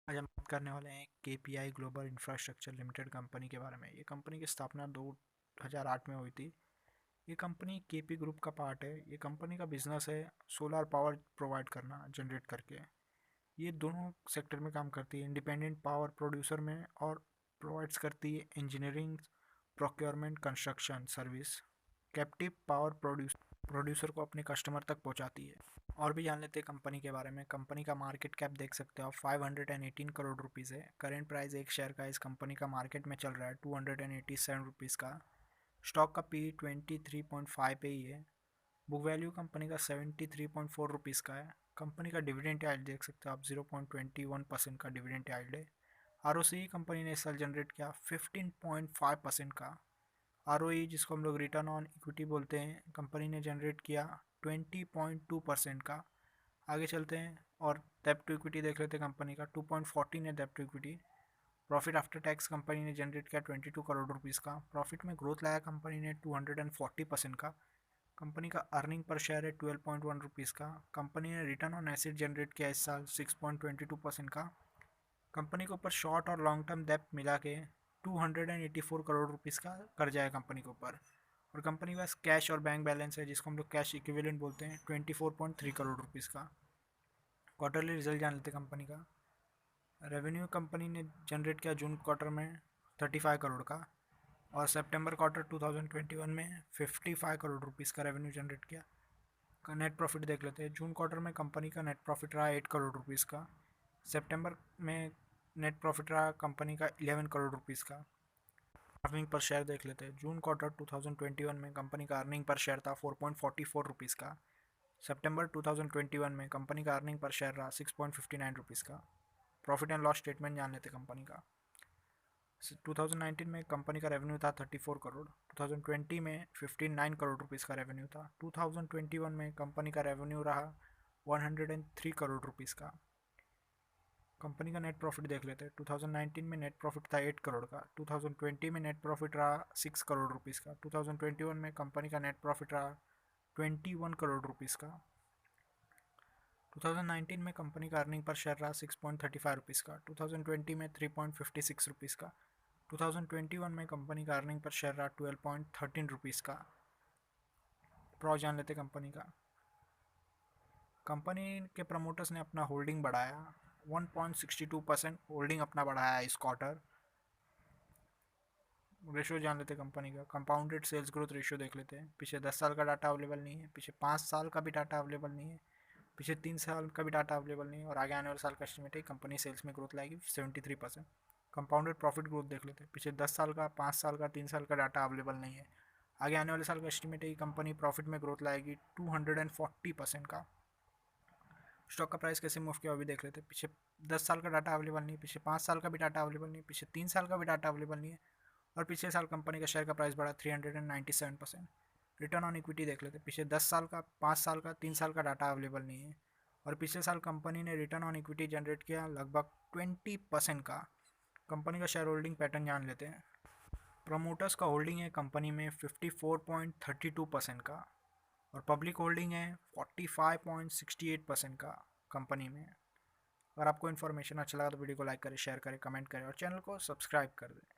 आज हम बात करने वाले हैं KPI global infrastructure limited company के बारे में। ये कंपनी की स्थापना 2008 में हुई थी। ये कंपनी केपी ग्रुप का पार्ट है। ये कंपनी का बिजनेस है सोलर पावर प्रोवाइड करना, जनरेट करके। ये दोनों सेक्टर में काम करती है, इंडिपेंडेंट पावर प्रोड्यूसर में, और प्रोवाइड्स करती है engineering, procurement, construction service. Captive power producer को अपने कस्टमर तक पहुंचाती है। और भी जान लेते हैं कंपनी के बारे में। कंपनी का मार्केट कैप देख सकते हो आप, 518 करोड़ रुपीज़ है। करेंट प्राइस एक शेयर का इस कंपनी का मार्केट में चल रहा है 287 रुपीज़ का। स्टॉक का पी 23.5 पे ही है। बुक वैल्यू कंपनी का 73.4 रुपीज़ का है। कंपनी का डिविडेंड याइल्ड देख सकते हो आप, 0.21% का डिविडेंड याइल्ड है। आरओसी कंपनी ने इस साल जनरेट किया 15.5% का। आरओई जिसको हम लोग रिटर्न ऑन इक्विटी बोलते हैं, कंपनी ने जनरेट किया 20.2% का। आगे चलते हैं और डेब्ट टू इक्विटी देख लेते हैं। कंपनी का 2.14 है डेब्ट to equity. Profit after tax company ने जनरेट किया 22 करोड़ रुपीज़ का। प्रॉफिट में ग्रोथ लाया कंपनी ने 240% का। कंपनी का अर्निंग पर शेयर है 12.1 रुपीज़ का। कंपनी ने रिटर्न ऑन एसेट जनरेट किया इस साल 6.22% का। कंपनी के ऊपर शॉर्ट और लॉन्ग टर्म डेब्ट मिला के 284 करोड़ रुपीज़ का कर्जा है कंपनी के ऊपर। और कंपनी के पास कैश और बैंक बैलेंस है जिसको हम लोग कैश इक्विवेलेंट बोलते हैं, 24.3 करोड़ रुपीज़ का। क्वार्टरली रिजल्ट जान लेते कंपनी का। रेवेन्यू कंपनी ने जनरेट किया जून क्वार्टर में 35 करोड़ का, और सितंबर क्वार्टर 2021 में 55 करोड़ रुपीज़ का रेवेन्यू जनरेट किया। का नेट प्रॉफिट देख लेते हैं। जून क्वार्टर में कंपनी का नेट प्रॉफिट रहा 8 करोड़ रुपीज़ का। सितंबर में नेट प्रॉफिट रहा कंपनी का 11 करोड़ रुपीज़ का। अर्निंग पर शेयर देख लेते हैं। जून क्वार्टर 2021 में कंपनी का अर्निंग पर शेयर था 4.44 रुपीज़ का। सितंबर 2021 में कंपनी का अर्निंग पर शेयर रहा 6.59 रुपीज़ का। प्रॉफिट एंड लॉस स्टेटमेंट जान लेते कंपनी का। 2019 में कंपनी का रेवेन्यू था 34 करोड़। 2020 में 59 करोड़ रुपीज़ का रेवेन्यू था। 2021 में कंपनी का रेवेन्यू रहा 103 करोड़ रुपीज़ का। कंपनी का नेट प्रॉफिट देख लेते हैं। 2019 में नेट प्रॉफिट था 8 करोड़ का। 2020 में नेट प्रॉफिट रहा 6 करोड़ रुपीज़ का। 2021 में कंपनी का नेट प्रॉफिट रहा 21 करोड़ रुपीज़ का। 2019 में कंपनी का अर्निंग पर शेयर रहा 6.35 रुपीज़ का। 2020 में 3.56 रुपीज़ का। 2021 में कंपनी का अर्निंग पर शेयर रहा 12.13 रुपीज़ का। प्रो जान लेते कंपनी का। कंपनी के प्रमोटर्स ने अपना होल्डिंग बढ़ाया 1.62% होल्डिंग अपना बढ़ाया इस क्वार्टर। रेशियो जान लेते कंपनी का। कंपाउंडेड सेल्स ग्रोथ रेशियो देख लेते हैं। पीछे 10 साल का डाटा अवेलेबल नहीं है, पीछे 5 साल का भी डाटा अवेलेबल नहीं है, पीछे 3 साल का भी डाटा अवेलेबल नहीं है, और आगे आने वाले साल का एस्टिमेट है कंपनी सेल्स में ग्रोथ लाएगी 73%। कंपाउंडेड प्रॉफिट ग्रोथ देख लेते हैं। पीछे 10 साल का, 5 साल का, 3 साल का डाटा अवेलेबल नहीं है। आगे आने वाले साल का एस्टिमेट है कि कंपनी प्रॉफिट में ग्रोथ लाएगी 240% का। स्टॉक का प्राइस कैसे मूव किया अभी देख लेते हैं। पीछे 10 साल का डाटा अवेलेबल नहीं है, पीछे 5 साल का भी डाटा अवेलेबल नहीं है, पीछे 3 साल का भी डाटा अवेलेबल नहीं है, और पिछले साल कंपनी का शेयर का प्राइस बढ़ा 397%। रिटर्न ऑन इक्विटी देख लेते हैं। पीछे 10 साल का, 5 साल का, 3 साल का डाटा अवेलेबल नहीं है, और पिछले साल कंपनी ने रिटर्न ऑन इक्विटी जनरेट किया लगभग 20% का। कंपनी का शेयर होल्डिंग पैटर्न जान लेते हैं। प्रमोटर्स का होल्डिंग है कंपनी में 54.32% का, और पब्लिक होल्डिंग है 45.68% का कंपनी में। अगर आपको इन्फॉर्मेशन अच्छा लगा तो वीडियो को लाइक करें, शेयर करें, कमेंट करें, और चैनल को सब्सक्राइब कर दें।